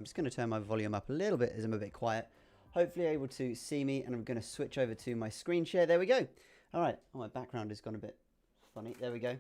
I'm just going to turn my volume up a little bit as I'm a bit quiet. Hopefully able to see me, and I'm going to switch over to my screen share. There we go. All right. Oh, my background has gone a bit funny. There we go.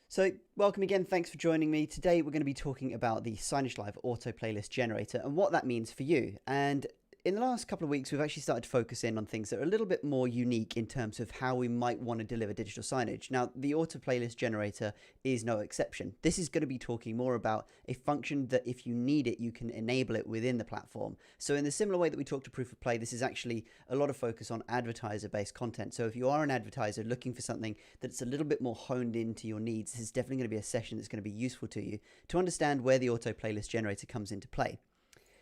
So welcome again. Thanks for joining me. Today we're going to be talking about the Signagelive auto playlist generator and what that means for you. And in the last couple of weeks, we've actually started to focus in on things that are a little bit more unique in terms of how we might want to deliver digital signage. Now, the auto playlist generator is no exception. This is going to be talking more about a function that if you need it, you can enable it within the platform. So in the similar way that we talked to proof of play, this is actually a lot of focus on advertiser-based content. So if you are an advertiser looking for something that's a little bit more honed into your needs, this is definitely going to be a session that's going to be useful to you to understand where the auto playlist generator comes into play.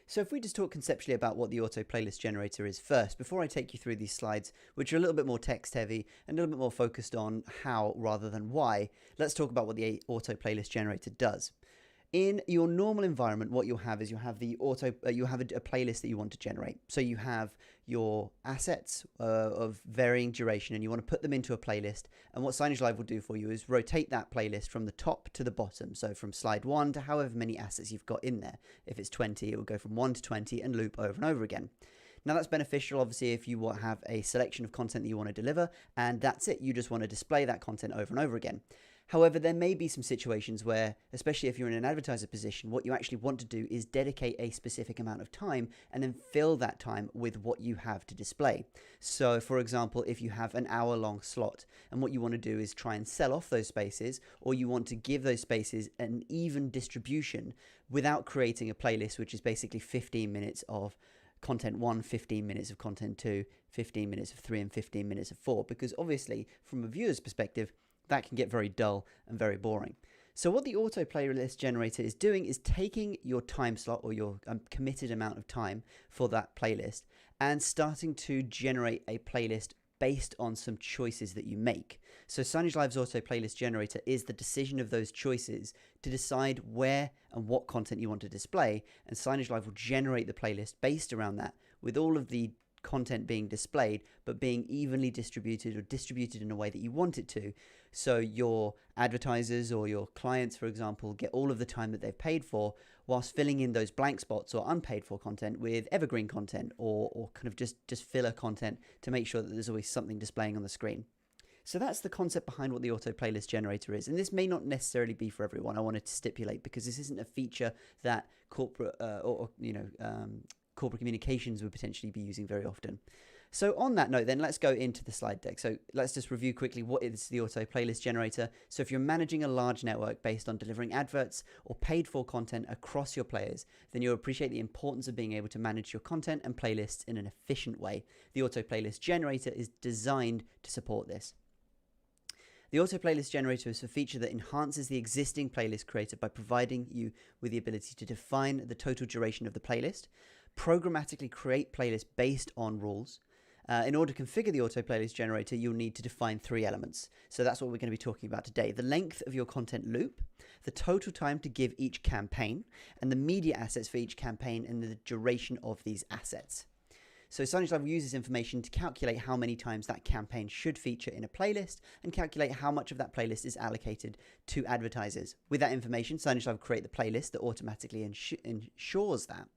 So if we just talk conceptually about what the auto playlist generator is first, before I take you through these slides, which are a little bit more text heavy and a little bit more focused on how rather than why, let's talk about what the auto playlist generator does. In your normal environment, what you'll have is you have a playlist that you want to generate. So you have your assets of varying duration, and you want to put them into a playlist. And what Signagelive will do for you is rotate that playlist from the top to the bottom. So from slide 1 to however many assets you've got in there. If it's 20, it will go from 1 to 20 and loop over and over again. Now that's beneficial, obviously, if you have a selection of content that you want to deliver, and that's it. You just want to display that content over and over again. However, there may be some situations where, especially if you're in an advertiser position, what you actually want to do is dedicate a specific amount of time and then fill that time with what you have to display. So, for example, if you have an hour-long slot and what you want to do is try and sell off those spaces, or you want to give those spaces an even distribution without creating a playlist, which is basically 15 minutes of content 1, 15 minutes of content 2, 15 minutes of 3, and 15 minutes of 4, because obviously from a viewer's perspective, that can get very dull and very boring. So what the auto playlist generator is doing is taking your time slot or your committed amount of time for that playlist and starting to generate a playlist based on some choices that you make. So Signagelive's auto playlist generator is the decision of those choices to decide where and what content you want to display, and Signagelive will generate the playlist based around that, with all of the content being displayed but being evenly distributed or distributed in a way that you want it to. So your advertisers or your clients, for example, get all of the time that they've paid for, whilst filling in those blank spots or unpaid for content with evergreen content or kind of just filler content to make sure that there's always something displaying on the screen. So that's the concept behind what the auto playlist generator is. And this may not necessarily be for everyone. I wanted to stipulate, because this isn't a feature that corporate corporate communications would potentially be using very often. So on that note, then let's go into the slide deck. So let's just review quickly what is the auto playlist generator. So if you're managing a large network based on delivering adverts or paid for content across your players, then you'll appreciate the importance of being able to manage your content and playlists in an efficient way. The auto playlist generator is designed to support this. The auto playlist generator is a feature that enhances the existing playlist creator by providing you with the ability to define the total duration of the playlist, programmatically create playlists based on rules. In order to configure the auto playlist generator, you'll need to define 3 elements. So that's what we're going to be talking about today: the length of your content loop, the total time to give each campaign, and the media assets for each campaign and the duration of these assets. So Signagelive uses information to calculate how many times that campaign should feature in a playlist and calculate how much of that playlist is allocated to advertisers. With that information, Signagelive will create the playlist that automatically ensures that.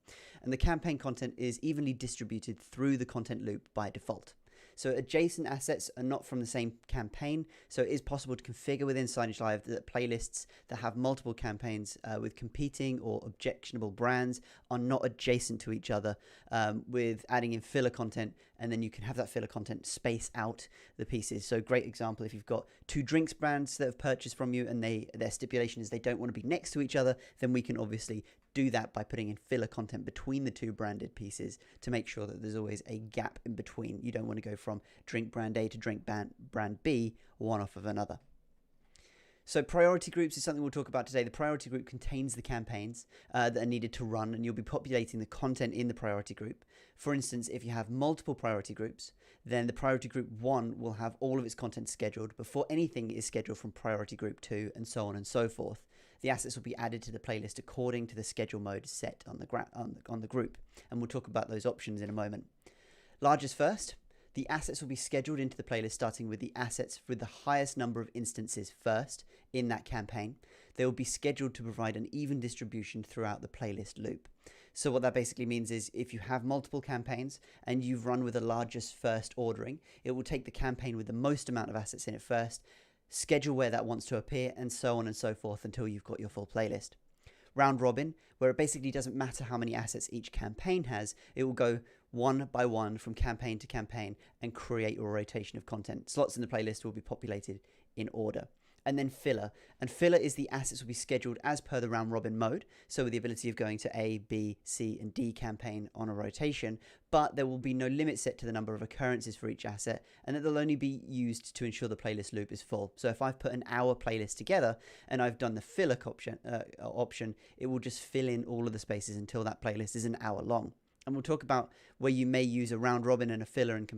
And the campaign content is evenly distributed through the content loop by default. So adjacent assets are not from the same campaign, so it is possible to configure within Signagelive that playlists that have multiple campaigns with competing or objectionable brands are not adjacent to each other, with adding in filler content, and then you can have that filler content space out the pieces. So great example, if you've got 2 drinks brands that have purchased from you and their stipulation is they don't want to be next to each other, then we can obviously do that by putting in filler content between the 2 branded pieces to make sure that there's always a gap in between. You don't want to go from drink brand A to drink brand B, one off of another. So priority groups is something we'll talk about today. The priority group contains the campaigns that are needed to run, and you'll be populating the content in the priority group. For instance, if you have multiple priority groups, then the priority group 1 will have all of its content scheduled before anything is scheduled from priority group 2, and so on and so forth. The assets will be added to the playlist according to the schedule mode set on the group, and we'll talk about those options in a moment. Largest first. The assets will be scheduled into the playlist starting with the assets with the highest number of instances first in that campaign. They will be scheduled to provide an even distribution throughout the playlist loop. So what that basically means is if you have multiple campaigns and you've run with the largest first ordering, it will take the campaign with the most amount of assets in it first, schedule where that wants to appear, and so on and so forth until you've got your full playlist. Round robin, where it basically doesn't matter how many assets each campaign has, it will go one by one from campaign to campaign and create your rotation of content. Slots in the playlist will be populated in order. And then filler. And filler is the assets will be scheduled as per the round robin mode. So with the ability of going to A, B, C, and D campaign on a rotation, but there will be no limit set to the number of occurrences for each asset, and that they'll only be used to ensure the playlist loop is full. So if I've put an hour playlist together and I've done the filler option, it will just fill in all of the spaces until that playlist is an hour long. And we'll talk about where you may use a round robin and a filler and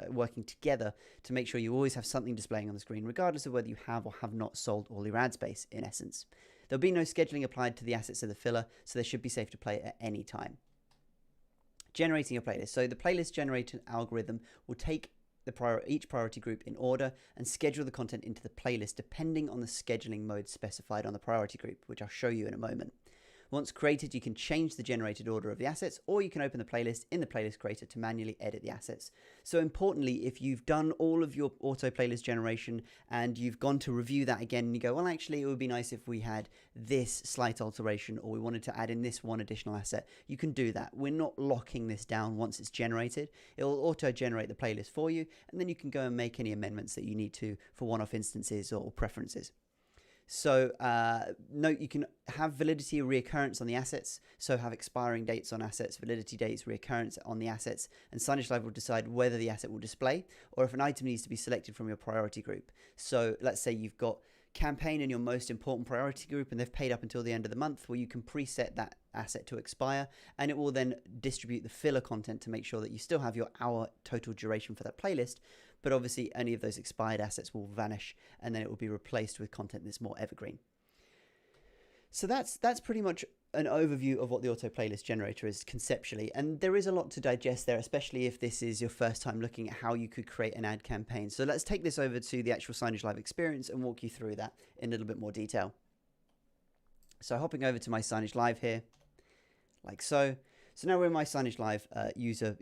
working together to make sure you always have something displaying on the screen, regardless of whether you have or have not sold all your ad space, in essence. There'll be no scheduling applied to the assets of the filler, so they should be safe to play at any time. Generating a playlist. So the playlist generator algorithm will take each priority group in order and schedule the content into the playlist depending on the scheduling mode specified on the priority group, which I'll show you in a moment. Once created, you can change the generated order of the assets, or you can open the playlist in the playlist creator to manually edit the assets. So importantly, if you've done all of your auto playlist generation and you've gone to review that again and you go, well, actually, it would be nice if we had this slight alteration, or we wanted to add in this one additional asset, you can do that. We're not locking this down once it's generated. It will auto-generate the playlist for you, and then you can go and make any amendments that you need to for one-off instances or preferences. So note, you can have validity reoccurrence on the assets, so have expiring dates on assets, validity dates, reoccurrence on the assets, and Signagelive will decide whether the asset will display or if an item needs to be selected from your priority group. So let's say you've got campaign in your most important priority group and they've paid up until the end of the month, where you can preset that asset to expire, and it will then distribute the filler content to make sure that you still have your hour total duration for that playlist, but obviously any of those expired assets will vanish and then it will be replaced with content that's more evergreen. So that's pretty much an overview of what the auto playlist generator is conceptually, and there is a lot to digest there, especially if this is your first time looking at how you could create an ad campaign. So let's take this over to the actual Signagelive experience and walk you through that in a little bit more detail. So hopping over to my Signagelive here, like so. So now we're in my Signagelive user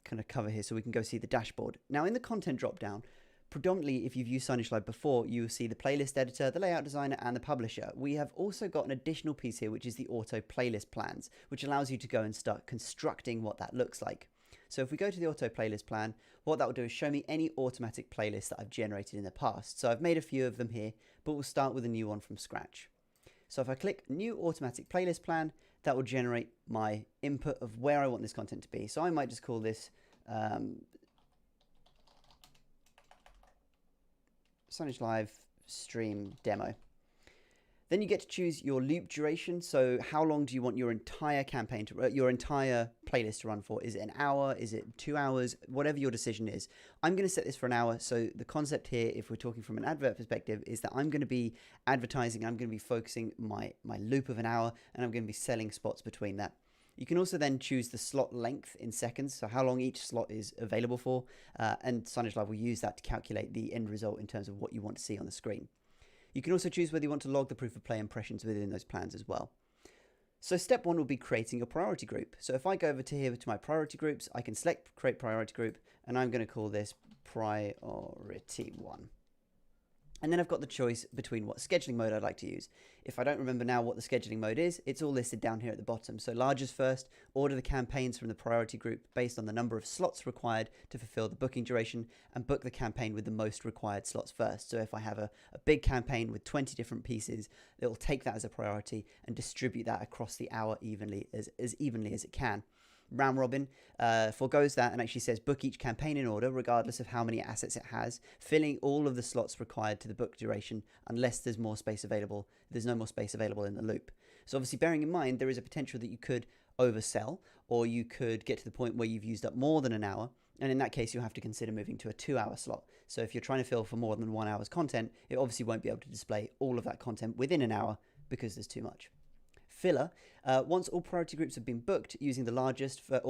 kind of cover here, so we can go see the dashboard. Now in the content drop down, predominantly if you've used Signagelive before, you will see the playlist editor, the layout designer, and the publisher. We have also got an additional piece here, which is the auto playlist plans, which allows you to go and start constructing what that looks like. So if we go to the auto playlist plan, what that will do is show me any automatic playlists that I've generated in the past. So I've made a few of them here, but we'll start with a new one from scratch. So if I click new automatic playlist plan, that will generate my input of where I want this content to be. So I might just call this Signagelive stream demo. Then you get to choose your loop duration. So how long do you want your entire campaign to, your entire playlist to run for? Is it an hour? Is it 2 hours? Whatever your decision is. I'm going to set this for an hour. So the concept here, if we're talking from an advert perspective, is that I'm going to be advertising. I'm going to be focusing my loop of an hour, and I'm going to be selling spots between that. You can also then choose the slot length in seconds, so how long each slot is available for, and Signagelive will use that to calculate the end result in terms of what you want to see on the screen. You can also choose whether you want to log the proof of play impressions within those plans as well. So step one will be creating your priority group. So if I go over to here to my priority groups, I can select create priority group, and I'm going to call this priority 1. And then I've got the choice between what scheduling mode I'd like to use. If I don't remember now what the scheduling mode is, it's all listed down here at the bottom. So largest first, order the campaigns from the priority group based on the number of slots required to fulfill the booking duration, and book the campaign with the most required slots first. So if I have a big campaign with 20 different pieces, it'll take that as a priority and distribute that across the hour as evenly as it can. Round robin forgoes that and actually says book each campaign in order regardless of how many assets it has, filling all of the slots required to the book duration unless there's more space available. There's no more space available in the loop. So obviously, bearing in mind there is a potential that you could oversell, or you could get to the point where you've used up more than an hour, and in that case you'll have to consider moving to a 2-hour slot. So if you're trying to fill for more than 1 hour's content, it obviously won't be able to display all of that content within an hour because there's too much. filler. Once all priority groups have been booked using the largest first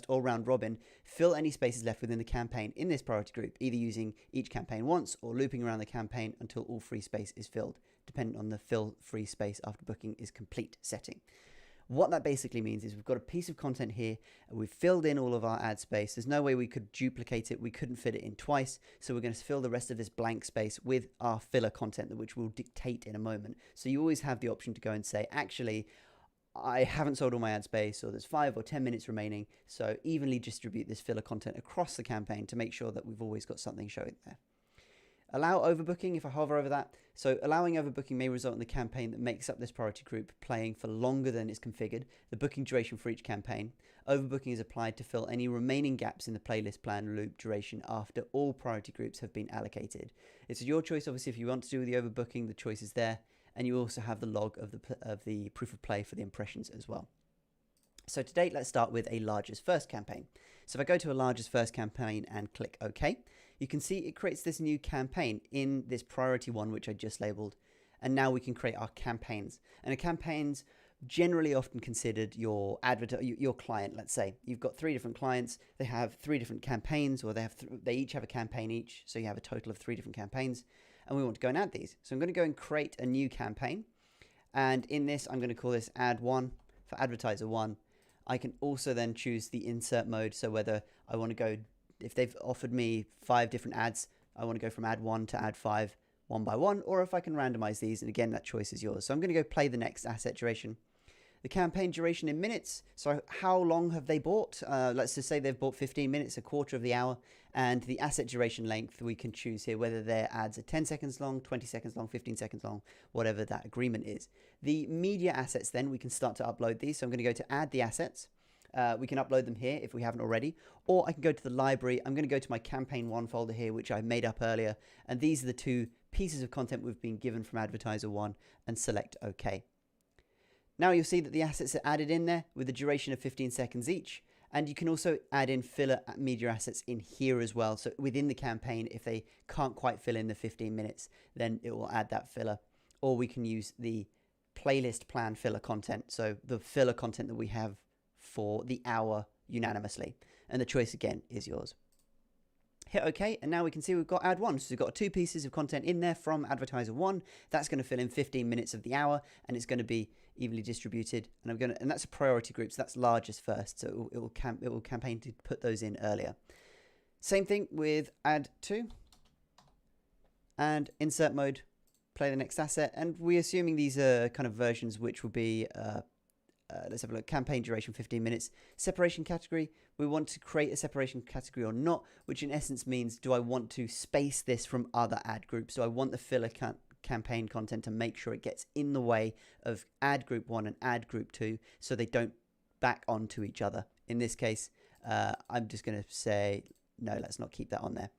or round robin, fill any spaces left within the campaign in this priority group, either using each campaign once or looping around the campaign until all free space is filled, depending on the fill free space after booking is complete setting. What that basically means is we've got a piece of content here and we've filled in all of our ad space. There's no way we could duplicate it. We couldn't fit it in twice. So we're going to fill the rest of this blank space with our filler content, which we'll dictate in a moment. So you always have the option to go and say, actually, I haven't sold all my ad space, or there's 5 or 10 minutes remaining. So evenly distribute this filler content across the campaign to make sure that we've always got something showing there. Allow overbooking if I hover over that. So allowing overbooking may result in the campaign that makes up this priority group playing for longer than is configured, the booking duration for each campaign. Overbooking is applied to fill any remaining gaps in the playlist plan loop duration after all priority groups have been allocated. It's your choice, obviously, if you want to do the overbooking, the choice is there. And you also have the log of the proof of play for the impressions as well. So to date, let's start with a largest first campaign. So if I go to a largest first campaign and click OK, you can see it creates this new campaign in this priority one, which I just labeled. And now we can create our campaigns. And a campaign's generally often considered your client. Let's say you've got 3 different clients. They have 3 different campaigns, or they each have a campaign each. So you have a total of 3 different campaigns. And we want to go and add these. So I'm going to go and create a new campaign. And in this, I'm going to call this Ad 1 for Advertiser 1. I can also then choose the insert mode. So whether I want to go, if they've offered me 5 different ads, I want to go from ad 1 to ad 5, one by one, or if I can randomize these. And again, that choice is yours. So I'm going to go play the next asset duration. The campaign duration in minutes. So how long have they bought? Let's just say they've bought 15 minutes, a quarter of the hour. And the asset duration length, we can choose here whether their ads are 10 seconds long, 20 seconds long, 15 seconds long, whatever that agreement is. The media assets, then we can start to upload these. So I'm going to go to add the assets. We can upload them here if we haven't already, or I can go to the library. I'm going to go to my campaign 1 folder here, which I made up earlier. And these are the 2 pieces of content we've been given from Advertiser 1, and select OK. Now you'll see that the assets are added in there with a duration of 15 seconds each. And you can also add in filler media assets in here as well. So within the campaign, if they can't quite fill in the 15 minutes, then it will add that filler. Or we can use the playlist plan filler content. So the filler content that we have for the hour unanimously. And the choice again is yours. Hit OK, and now we can see we've got ad 1. So we've got 2 pieces of content in there from Advertiser 1. That's going to fill in 15 minutes of the hour, and it's going to be evenly distributed. And that's a priority group, so that's largest first. So it will campaign to put those in earlier. Same thing with ad 2. And insert mode, play the next asset. And we're assuming these are kind of versions which will be let's have a look. Campaign duration 15 minutes. Separation category. We want to create a separation category or not, which in essence means, do I want to space this from other ad groups? Do I want the filler campaign content to make sure it gets in the way of ad group 1 and ad group 2 so they don't back onto each other? In this case, I'm just going to say, no, let's not keep that on there.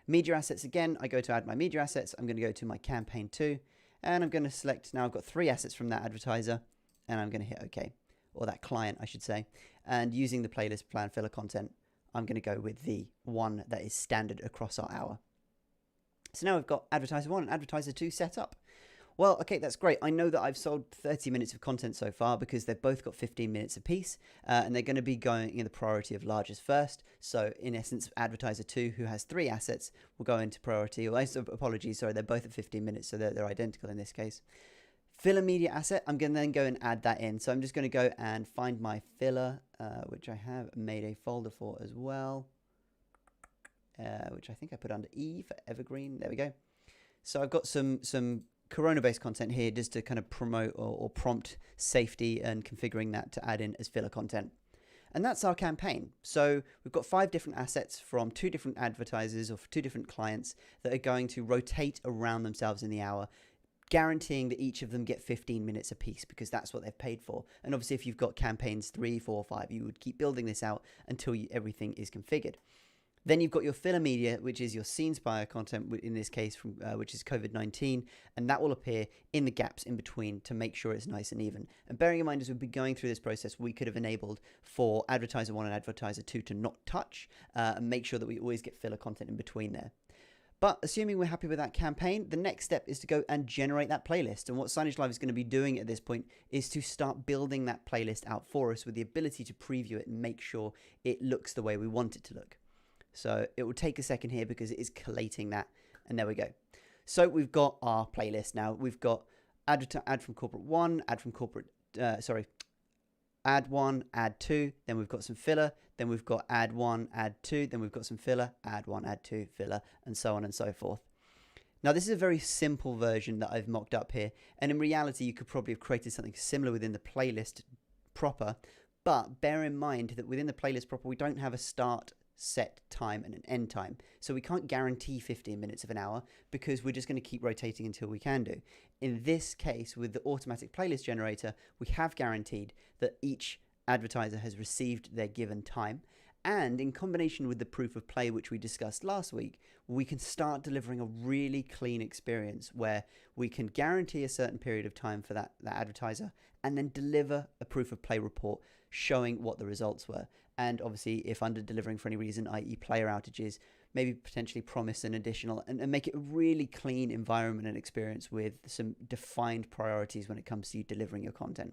Media assets again. I go to add my media assets. I'm going to go to my campaign 2, and I'm going to select, now I've got 3 assets from that advertiser, and I'm going to hit OK. Or that client, I should say. And using the playlist plan filler content, I'm going to go with the one that is standard across our hour. So now we've got Advertiser 1 and Advertiser 2 set up. Well, okay, that's great. I know that I've sold 30 minutes of content so far because they've both got 15 minutes apiece, and they're going to be going in the priority of largest first. So in essence, Advertiser 2, who has 3 assets, will go into priority. Or apologies, sorry, they're both at 15 minutes, so they're identical in this case. Filler media asset, I'm going to then go and add that in. So I'm just going to go and find my filler, which I have made a folder for as well, which I think I put under E for evergreen. There we go. So I've got some Corona-based content here just to kind of promote or prompt safety and configuring that to add in as filler content. And that's our campaign. So we've got 5 different assets from 2 different advertisers or 2 different clients that are going to rotate around themselves in the hour, guaranteeing that each of them get 15 minutes apiece because that's what they've paid for. And obviously if you've got campaigns 3, 4, 5, you would keep building this out until everything is configured. Then you've got your filler media, which is your SceneSpire content, in this case, from which is COVID-19, and that will appear in the gaps in between to make sure it's nice and even. And bearing in mind, as we've been going through this process, we could have enabled for Advertiser 1 and Advertiser 2 to not touch and make sure that we always get filler content in between there. But assuming we're happy with that campaign, the next step is to go and generate that playlist. And what Signagelive is going to be doing at this point is to start building that playlist out for us with the ability to preview it and make sure it looks the way we want it to look. So it will take a second here because it is collating that. And there we go. So we've got our playlist now. We've got add from corporate 1, add from corporate, add 1, add 2, then we've got some filler, then we've got add 1, add 2, then we've got some filler, add 1, add 2, filler, and so on and so forth. Now this is a very simple version that I've mocked up here, and in reality you could probably have created something similar within the playlist proper, but bear in mind that within the playlist proper we don't have a start set time and an end time, so we can't guarantee 15 minutes of an hour because we're just going to keep rotating until we can do. In this case, with the automatic playlist generator, we have guaranteed that each advertiser has received their given time, and in combination with the proof of play which we discussed last week, we can start delivering a really clean experience where we can guarantee a certain period of time for that advertiser and then deliver a proof of play report showing what the results were. And obviously, if under delivering for any reason, i.e. player outages, maybe potentially promise an additional and make it a really clean environment and experience with some defined priorities when it comes to you delivering your content.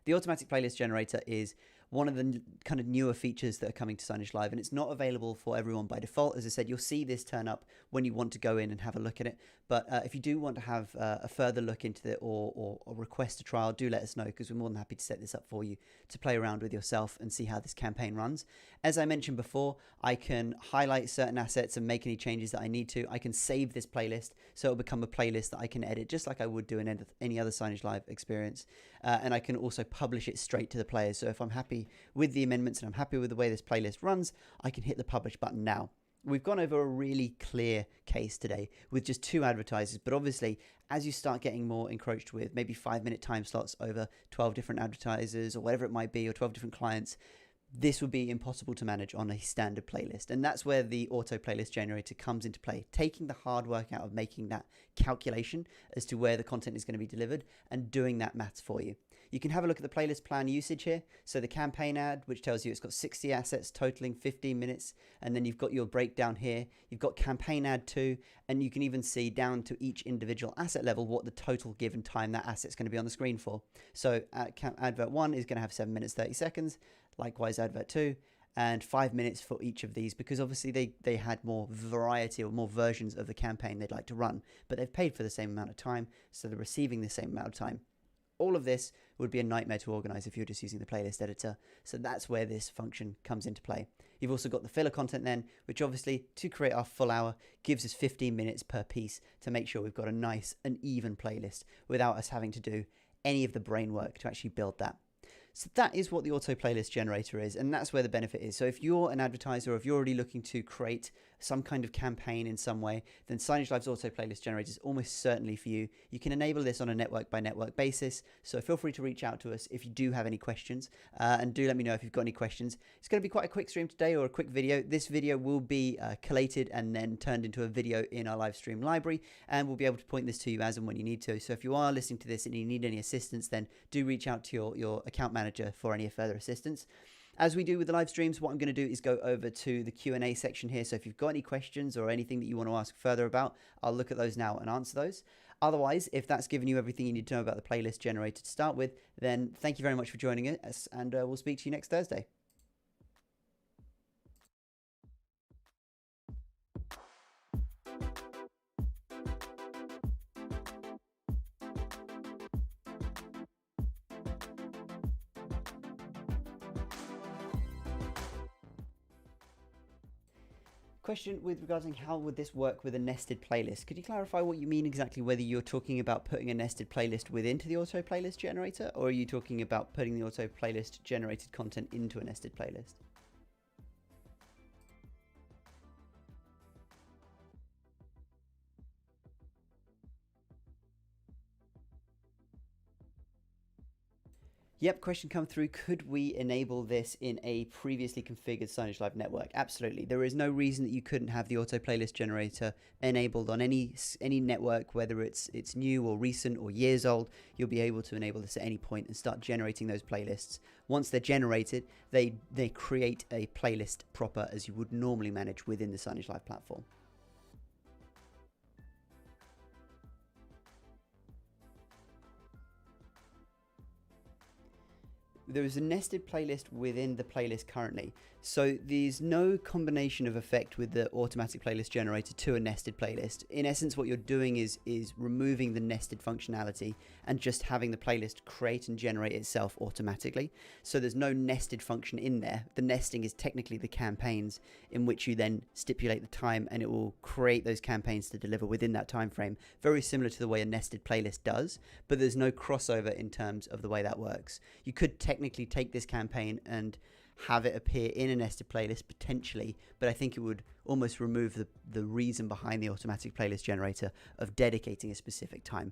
The automatic playlist generator is one of the kind of newer features that are coming to Signagelive, and it's not available for everyone by default. As I said, you'll see this turn up when you want to go in and have a look at it. But if you do want to have a further look into it or request a trial, do let us know, because we're more than happy to set this up for you to play around with yourself and see how this campaign runs. As I mentioned before, I can highlight certain assets and make any changes that I need to. I can save this playlist so it'll become a playlist that I can edit just like I would do in any other Signagelive experience. And I can also publish it straight to the players. So if I'm happy with the amendments and I'm happy with the way this playlist runs, I can hit the publish button now. We've gone over a really clear case today with just 2 advertisers, but obviously as you start getting more encroached with maybe 5-minute time slots over 12 different advertisers or whatever it might be, or 12 different clients, this would be impossible to manage on a standard playlist. And that's where the auto playlist generator comes into play, taking the hard work out of making that calculation as to where the content is going to be delivered and doing that maths for you. You can have a look at the playlist plan usage here. So the campaign ad, which tells you it's got 60 assets totaling 15 minutes. And then you've got your breakdown here. You've got campaign ad 2, and you can even see down to each individual asset level what the total given time that asset's going to be on the screen for. So advert 1 is going to have 7 minutes 30 seconds. Likewise, advert 2, and 5 minutes for each of these, because obviously they had more variety or more versions of the campaign they'd like to run, but they've paid for the same amount of time, so they're receiving the same amount of time. All of this would be a nightmare to organize if you're just using the playlist editor, so that's where this function comes into play. You've also got the filler content then, which obviously, to create our full hour, gives us 15 minutes per piece to make sure we've got a nice and even playlist without us having to do any of the brain work to actually build that. So that is what the auto playlist generator is, and that's where the benefit is. So if you're an advertiser, or if you're already looking to create some kind of campaign in some way, then Signagelive's auto playlist generator is almost certainly for you. You can enable this on a network by network basis, so feel free to reach out to us if you do have any questions, and do let me know if you've got any questions. It's going to be quite a quick stream today, or a quick video. This video will be collated and then turned into a video in our live stream library, and we'll be able to point this to you as and when you need to. So if you are listening to this and you need any assistance, then do reach out to your account manager for any further assistance. As we do with the live streams, what I'm going to do is go over to the Q&A section here. So if you've got any questions or anything that you want to ask further about, I'll look at those now and answer those. Otherwise, if that's given you everything you need to know about the playlist generator to start with, then thank you very much for joining us, and we'll speak to you next Thursday. Question with regarding how would this work with a nested playlist? Could you clarify what you mean exactly, whether you're talking about putting a nested playlist into the auto playlist generator, or are you talking about putting the auto playlist generated content into a nested playlist? Yep, question come through. Could we enable this in a previously configured Signagelive network? Absolutely. There is no reason that you couldn't have the auto playlist generator enabled on any network, whether it's new or recent or years old. You'll be able to enable this at any point and start generating those playlists. Once they're generated, they create a playlist proper as you would normally manage within the Signagelive platform. there is a nested playlist within the playlist currently. So there's no combination of effect with the automatic playlist generator to a nested playlist. In essence, what you're doing is removing the nested functionality and just having the playlist create and generate itself automatically. So there's no nested function in there. The nesting is technically the campaigns in which you then stipulate the time, and it will create those campaigns to deliver within that time frame. Very similar to the way a nested playlist does, but there's no crossover in terms of the way that works. You could technically take this campaign and have it appear in a nested playlist potentially, but I think it would almost remove the reason behind the automatic playlist generator of dedicating a specific time.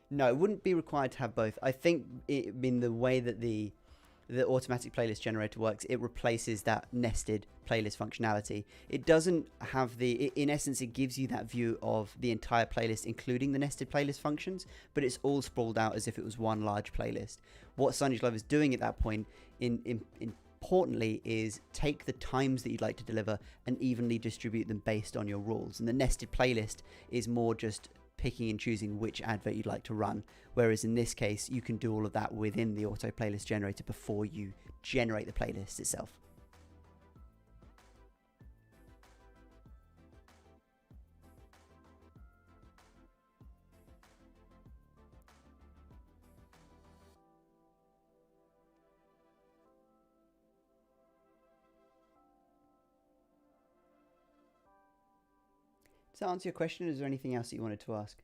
No, it wouldn't be required to have both. I think in the way that the automatic playlist generator works, it replaces that nested playlist functionality. It doesn't have in essence, it gives you that view of the entire playlist, including the nested playlist functions, but it's all sprawled out as if it was one large playlist. What Signagelive is doing at that point, importantly, is take the times that you'd like to deliver and evenly distribute them based on your rules. And the nested playlist is more just picking and choosing which advert you'd like to run, whereas in this case you can do all of that within the auto playlist generator before you generate the playlist itself. Does that answer your question, or is there anything else that you wanted to ask?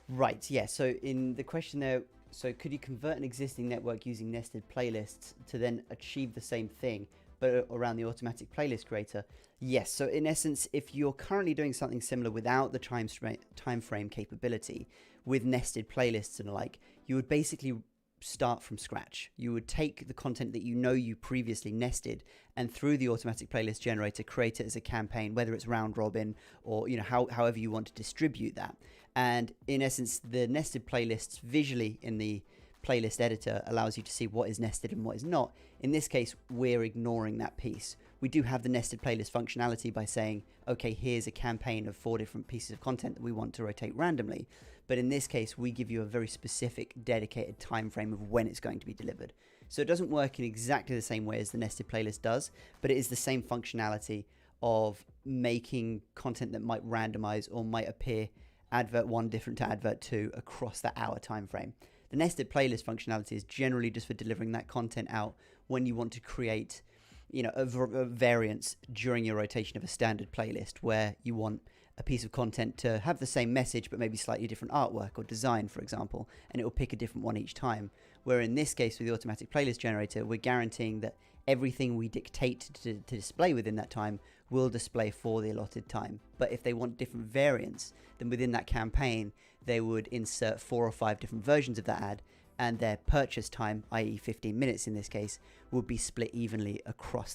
Right, yeah, so in the question there, so could you convert an existing network using nested playlists to then achieve the same thing, but around the automatic playlist creator? Yes, so in essence, if you're currently doing something similar without the time frame capability, with nested playlists and the like, you would basically start from scratch. You would take the content that you previously nested, and through the automatic playlist generator create it as a campaign, whether it's round robin or however you want to distribute that. And in essence, the nested playlists visually in the playlist editor allows you to see what is nested and what is not. In this case, we're ignoring that piece. We do have the nested playlist functionality by saying, okay, here's a campaign of 4 different pieces of content that we want to rotate randomly. But in this case, we give you a very specific dedicated time frame of when it's going to be delivered. So it doesn't work in exactly the same way as the nested playlist does, but it is the same functionality of making content that might randomize or might appear advert 1 different to advert 2 across that hour time frame. The nested playlist functionality is generally just for delivering that content out when you want to create, a variance during your rotation of a standard playlist, where you want a piece of content to have the same message but maybe slightly different artwork or design, for example, and it will pick a different one each time. Where in this case, with the automatic playlist generator, we're guaranteeing that everything we dictate to display within that time will display for the allotted time. But if they want different variants, then within that campaign, they would insert 4 or 5 different versions of that ad, and their purchase time, i.e. 15 minutes in this case, would be split evenly across that